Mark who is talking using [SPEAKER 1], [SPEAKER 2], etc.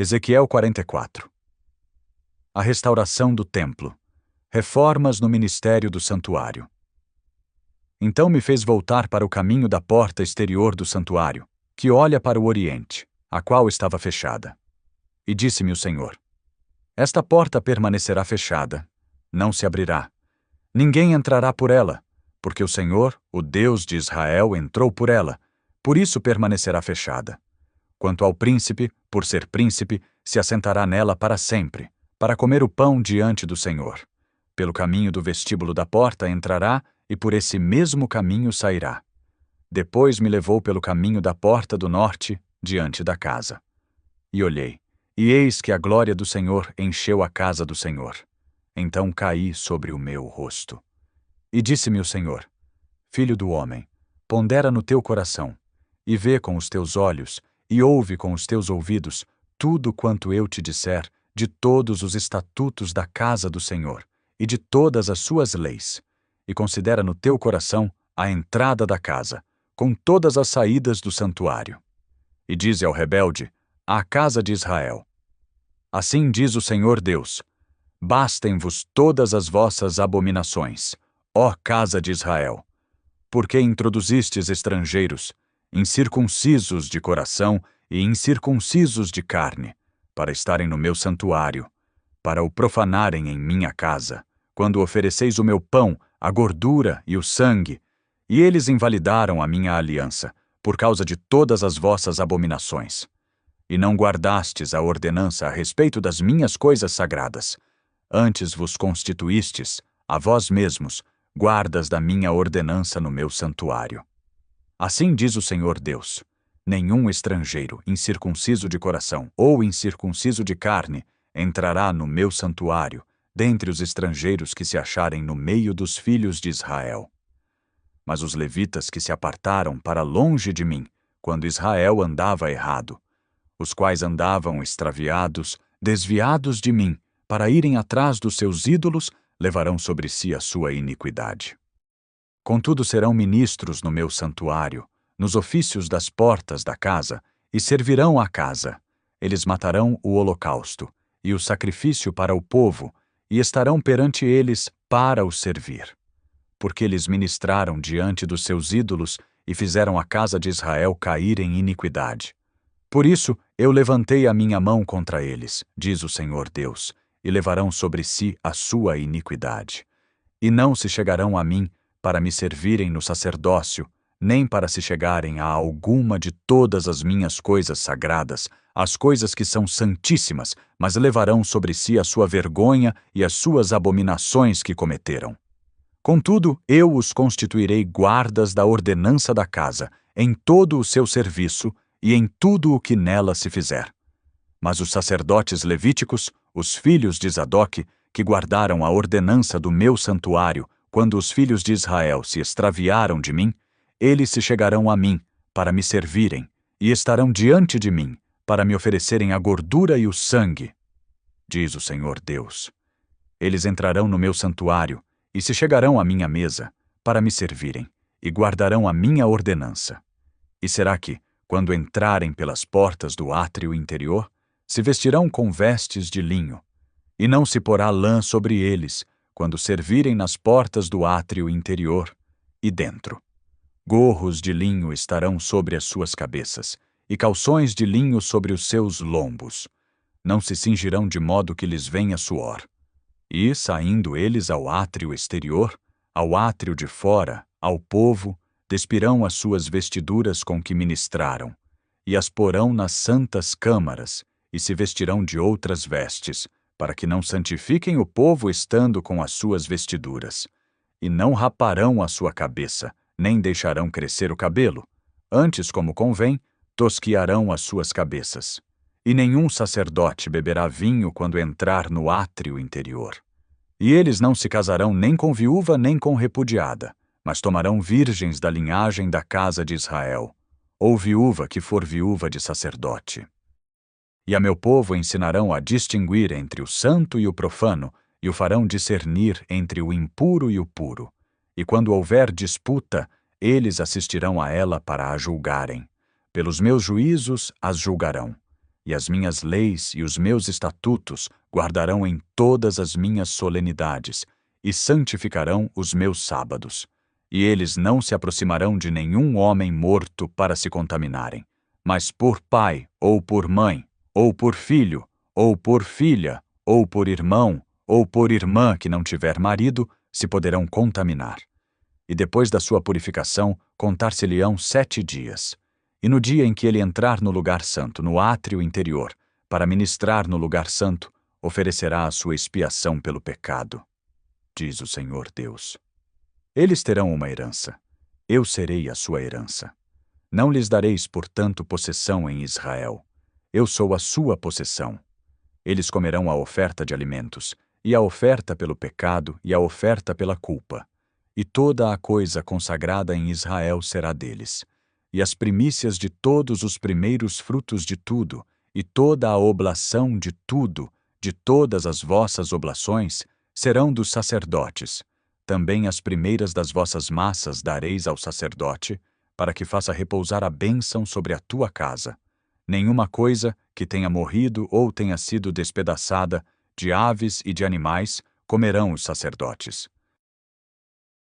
[SPEAKER 1] Ezequiel 44. A restauração do templo. Reformas no ministério do santuário. Então me fez voltar para o caminho da porta exterior do santuário, que olha para o oriente, a qual estava fechada. E disse-me o Senhor: esta porta permanecerá fechada, não se abrirá. Ninguém entrará por ela, porque o Senhor, o Deus de Israel, entrou por ela, por isso permanecerá fechada. Quanto ao príncipe, por ser príncipe, se assentará nela para sempre, para comer o pão diante do Senhor. Pelo caminho do vestíbulo da porta entrará, e por esse mesmo caminho sairá. Depois me levou pelo caminho da porta do norte, diante da casa. E olhei, e eis que a glória do Senhor encheu a casa do Senhor. Então caí sobre o meu rosto. E disse-me o Senhor: filho do homem, pondera no teu coração, e vê com os teus olhos, e ouve com os teus ouvidos tudo quanto eu te disser de todos os estatutos da casa do Senhor e de todas as suas leis, e considera no teu coração a entrada da casa, com todas as saídas do santuário. E dize ao rebelde, à casa de Israel: assim diz o Senhor Deus: bastem-vos todas as vossas abominações, ó casa de Israel, porque introduzistes estrangeiros, incircuncisos de coração e incircuncisos de carne, para estarem no meu santuário, para o profanarem em minha casa, quando ofereceis o meu pão, a gordura e o sangue, e eles invalidaram a minha aliança, por causa de todas as vossas abominações. E não guardastes a ordenança a respeito das minhas coisas sagradas. Antes vos constituístes, a vós mesmos, guardas da minha ordenança no meu santuário. Assim diz o Senhor Deus: nenhum estrangeiro, incircunciso de coração ou incircunciso de carne, entrará no meu santuário, dentre os estrangeiros que se acharem no meio dos filhos de Israel. Mas os levitas que se apartaram para longe de mim, quando Israel andava errado, os quais andavam extraviados, desviados de mim, para irem atrás dos seus ídolos, levarão sobre si a sua iniquidade. Contudo serão ministros no meu santuário, nos ofícios das portas da casa, e servirão a casa. Eles matarão o holocausto e o sacrifício para o povo, e estarão perante eles para os servir. Porque eles ministraram diante dos seus ídolos e fizeram a casa de Israel cair em iniquidade. Por isso eu levantei a minha mão contra eles, diz o Senhor Deus, e levarão sobre si a sua iniquidade. E não se chegarão a mim para me servirem no sacerdócio, nem para se chegarem a alguma de todas as minhas coisas sagradas, as coisas que são santíssimas, mas levarão sobre si a sua vergonha e as suas abominações que cometeram. Contudo, eu os constituirei guardas da ordenança da casa, em todo o seu serviço e em tudo o que nela se fizer. Mas os sacerdotes levíticos, os filhos de Zadoque, que guardaram a ordenança do meu santuário, quando os filhos de Israel se extraviaram de mim, eles se chegarão a mim, para me servirem, e estarão diante de mim, para me oferecerem a gordura e o sangue, diz o Senhor Deus. Eles entrarão no meu santuário, e se chegarão à minha mesa, para me servirem, e guardarão a minha ordenança. E será que, quando entrarem pelas portas do átrio interior, se vestirão com vestes de linho, e não se porá lã sobre eles, quando servirem nas portas do átrio interior e dentro. Gorros de linho estarão sobre as suas cabeças, e calções de linho sobre os seus lombos. Não se cingirão de modo que lhes venha suor. E, saindo eles ao átrio exterior, ao átrio de fora, ao povo, despirão as suas vestiduras com que ministraram, e as porão nas santas câmaras, e se vestirão de outras vestes, para que não santifiquem o povo estando com as suas vestiduras. E não raparão a sua cabeça, nem deixarão crescer o cabelo. Antes, como convém, tosquiarão as suas cabeças. E nenhum sacerdote beberá vinho quando entrar no átrio interior. E eles não se casarão nem com viúva nem com repudiada, mas tomarão virgens da linhagem da casa de Israel, ou viúva que for viúva de sacerdote. E a meu povo ensinarão a distinguir entre o santo e o profano, e o farão discernir entre o impuro e o puro. E quando houver disputa, eles assistirão a ela para a julgarem. Pelos meus juízos as julgarão. e as minhas leis e os meus estatutos guardarão em todas as minhas solenidades, e santificarão os meus sábados. E eles não se aproximarão de nenhum homem morto para se contaminarem, mas por pai, ou por mãe, ou por filho, ou por filha, ou por irmão, ou por irmã que não tiver marido, se poderão contaminar. E depois da sua purificação, contar-se-lhe-ão 7 dias. E no dia em que ele entrar no lugar santo, no átrio interior, para ministrar no lugar santo, oferecerá a sua expiação pelo pecado, diz o Senhor Deus. Eles terão uma herança. Eu serei a sua herança. Não lhes dareis, portanto, possessão em Israel. Eu sou a sua possessão. Eles comerão a oferta de alimentos, e a oferta pelo pecado e a oferta pela culpa. E toda a coisa consagrada em Israel será deles. E as primícias de todos os primeiros frutos de tudo, e toda a oblação de tudo, de todas as vossas oblações, serão dos sacerdotes. Também as primeiras das vossas massas dareis ao sacerdote, para que faça repousar a bênção sobre a tua casa. Nenhuma coisa que tenha morrido ou tenha sido despedaçada, de aves e de animais, comerão os sacerdotes.